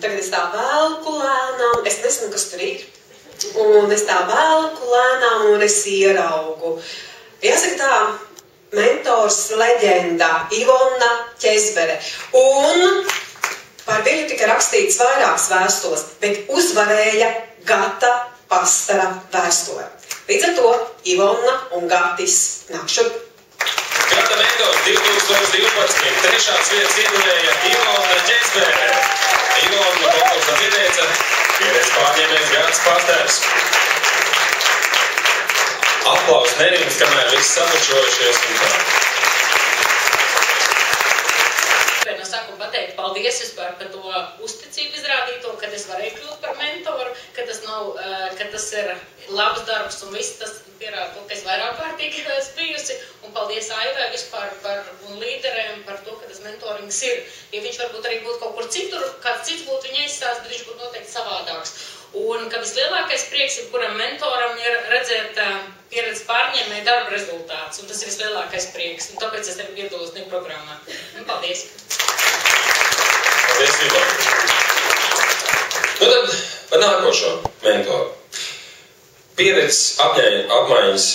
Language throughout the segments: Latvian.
tagad es tā velku lēnām, es nezinu, kas tur ir, un es tā velku lēnām, un es ieraugu. Jāsaka tā, mentors leģenda Ivona Ķezbere, un par viņu tika rakstīts vairākas vēstules, bet uzvarēja Gata Pastara vēstule. Līdz ar to Ivona un Gatis nāk šurp. Gata mentors 2012. Trešās vietas ieguvēja Ivona Ķezbere. Ivona konkursā pieteica pieredzi pārņēmējs Gatis Pastars. Aplausi nerīms, kamēr viss sabučojušies un tā. No sākuma pateikt paldies vispār par to uzticību izrādīto, kad es varēju kļūt par mentoru, ka tas ir labs darbs un viss tas pierāda to, ka es vairāk kārtīgi esmu bijusi. Un paldies Aivai vispār un līderēm par to, ka tas mentorings ir. Ja viņš varbūt arī būtu kaut kur citur, kāds cits būtu viņa izstāsts, bet viņš būtu noteikti savādāks. Un ka vislielākais prieks, kuram mentoram ir redzēt pieredzi pārņēmēju darba rezultāts. Un tas ir vislielākais prieks. Un tāpēc es arī piedalos viņa programmā. Un paldies! Paldies, Ivona! Nu tad par nākošo mentoru. Pieredzes apmaiņas,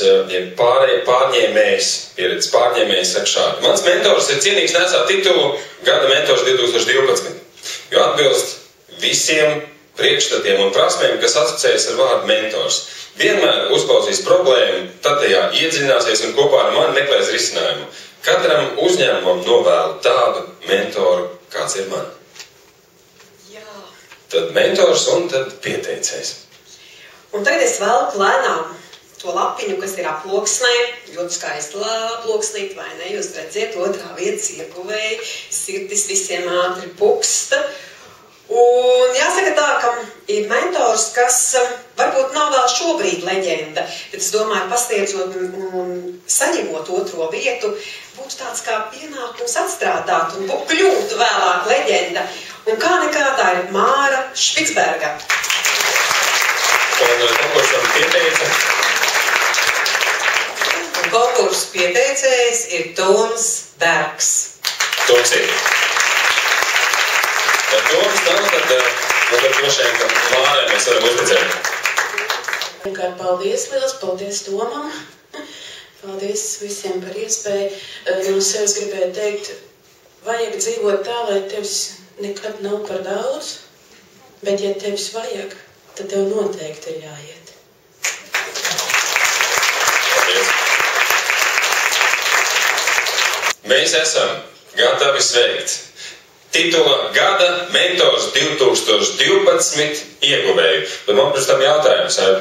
pieredzes pārņēmējs saka šādi. Mans mentors ir cienīgs nesāt titulu Gada mentors 2012, jo atbilst visiem priekšstatiem un prasmēm, kas asociējas ar vārdu mentors. Vienmēr uzklausīs problēmu, tad tajā iedziļināsies un kopā ar mani meklēs risinājumu. Katram uzņēmumam novēlu tādu mentoru, kāds ir man. Jā. Tad mentors un tad pieteicējs. Un tagad es velku lēnām to lapiņu, kas ir aploksnē, ļoti skaisti aploksnīt, vai ne? Jūs redziet, otrā vietas ieguvēji, sirdis visiem ātri puksta. Un jāsaka tā, ka ir mentors, kas varbūt nav vēl šobrīd leģenda, bet es domāju, pastiedzot un saņemot otro vietu, būtu tāds kā pienākums atstrādāt un kļūtu vēlāk leģenda. Un kā nekā tā ir Māra Špicberga. Un konkursam pieteica. Konkursu pieteicējs ir Toms Bergs. Toms ir. Ja Toms nav, tad droši vien, ka Mārai mēs varam uzticēt. Pirmkārt, paldies liels, paldies Tomam. Paldies visiem par iespēju. No sevis gribēju teikt, vajag dzīvot tā, lai tevis nekad nav par daudz, bet ja tevis vajag, tad tev noteikti ir jāiet. Paldies. Mēs esam gatavi sveikt titula Gada mentors 2012 ieguvēju. Bet man pirms tam jautājums, ar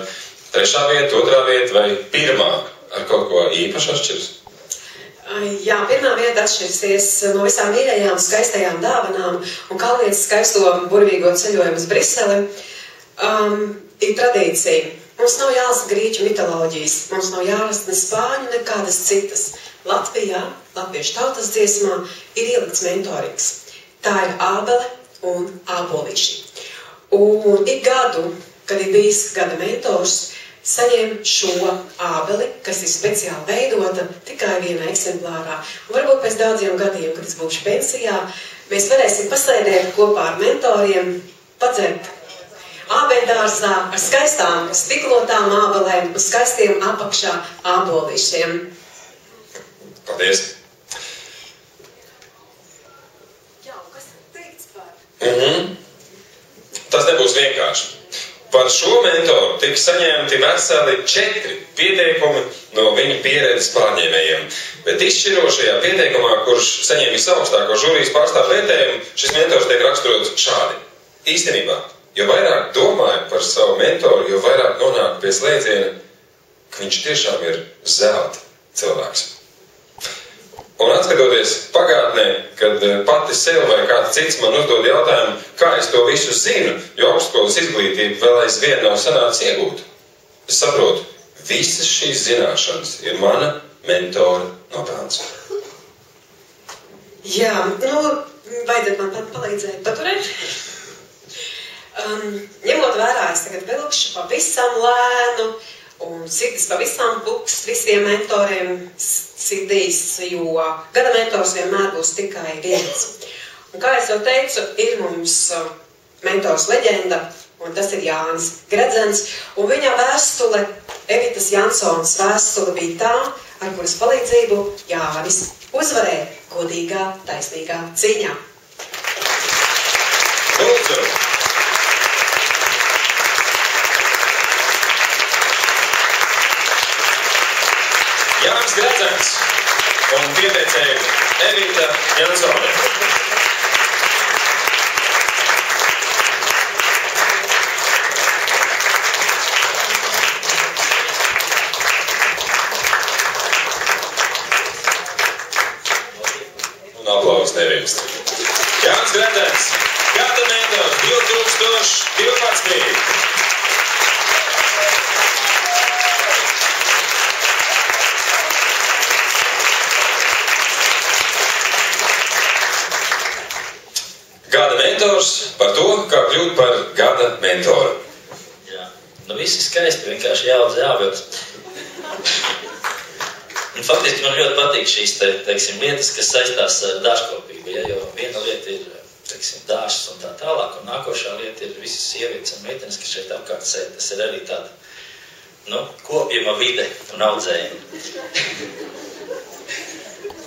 trešā vieta, otrā vieta vai pirmā ar kaut ko īpaši atšķiras? Jā, pirmā vieta atšķirsies no visām mīļajām, skaistajām dāvanām un Kalnietes skaisto burvīgo ceļojumu uz Briseli. Ir tradīcija. Mums nav jālasa grieķu mitoloģijas, mums nav jālasa ne spāņu, nekādas citas. Latvijā, latviešu tautas dziesmā, ir ielikts mentorings. Tā ir ābele un ābolīši. Un ik gadu, kad ir bijis gada mentors, saņem šo ābeli, kas ir speciāli veidota tikai vienā eksemplārā. Un varbūt pēc daudziem gadiem, kad es būšu pensijā, mēs varēsim pasēdēt kopā ar mentoriem, padzert ābeļdārzā ar skaistām stiklotām ābelēm un skaistiem apakšā ābolīšiem. Paldies! Jā, kas ir teikts par? Tas nebūs vienkārši. Par šo mentoru tika saņemti veseli 4 pieteikumi no viņa pieredzes pārņēmējiem. Bet izšķirošajā pieteikumā, kurš saņēma visaugstāko žūrijas pārstāvu vērtējumu, šis mentors tiek raksturots šādi. Īstenībā, jo vairāk domāju par savu mentoru, jo vairāk nonāku pie slēdziena, ka viņš tiešām ir zelta cilvēks. Un atskatoties pagātnē, kad pati sev vai kāds cits man uzdod jautājumu, kā es to visu zinu, jo augstskolas izglītība vēl aizvien nav sanācis iegūt. Es saprotu, visas šīs zināšanas ir mana mentora nopelns. Jā, vajadzētu man pat palīdzēt paturēt. Ņemot vērā, es tagad vilkšu pavisam lēnu, un sirdis pavisam pukst visiem mentoriem sirdīs, jo gada mentors vienmēr būs tikai viens. Un kā es jau teicu, ir mums mentors leģenda, un tas ir Jānis Gredzens, un viņa vēstule, Evitas Jansons vēstule bija tā, ar kuras palīdzību Jānis uzvarēja godīgā, taisnīgā cīņā. Lūdzu! Jānis Gredzens un pieteicēja Evita Jansone. Un aplaus nevienst. Jānis Gredzens, gada mentors 2012. Gada mentors par to, kā kļūt par gada mentoru. Jā, nu viss ir skaisti, vienkārši jāaudz jābūt. Un faktiski man ļoti patīk šīs, teiksim, lietas, kas saistās ar dārzkopību, ja, jo viena lieta ir, teiksim, dārzs un tā tālāk, un nākošā lieta ir visas sievietes un meitenes, kas šeit apkārt sēd. Tas ir arī tāda, nu, kopjama vide un audzējuma.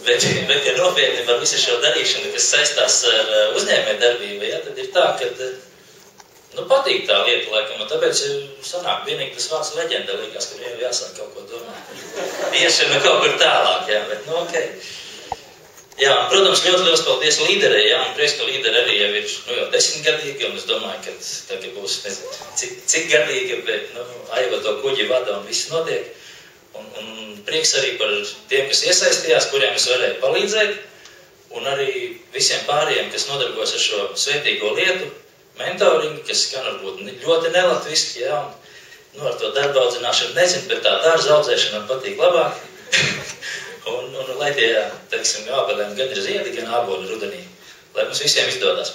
Bet ja nopietni par visu šo darīšanu, kas saistās ar uzņēmējdarbību, ja, tad ir tā, ka, nu, patīk tā lieta, laikam, un tāpēc sanāk vienīgi tas vārds leģenda, likās, ka jau jāsāk kaut ko domāt. Iešana kaut kur tālāk, jā, bet, nu, okei. Jā, un, protams, ļoti liels paldies līderei, jā, un prieks, ka līderi arī jau ir, nu, jau 10 gadīgi, un es domāju, ka tagad būs, nezinu, cik gadīgi, bet, nu, Aiva to kuģi vada un viss notiek. Un prieks arī par tiem, kas iesaistījās, kuriem es varēju palīdzēt, un arī visiem pārējiem, kas nodarbojas ar šo svētīgo lietu, mentoringu, kas skan varbūt ļoti nelatviski, jā, un, nu, ar to darba audzināšanu nezinu, bet tā dārza audzēšana man patīk labāk. un lai tie, teiksim, ābelēm gan ir ziedi, gan āboli rudenī. Lai mums visiem izdodas.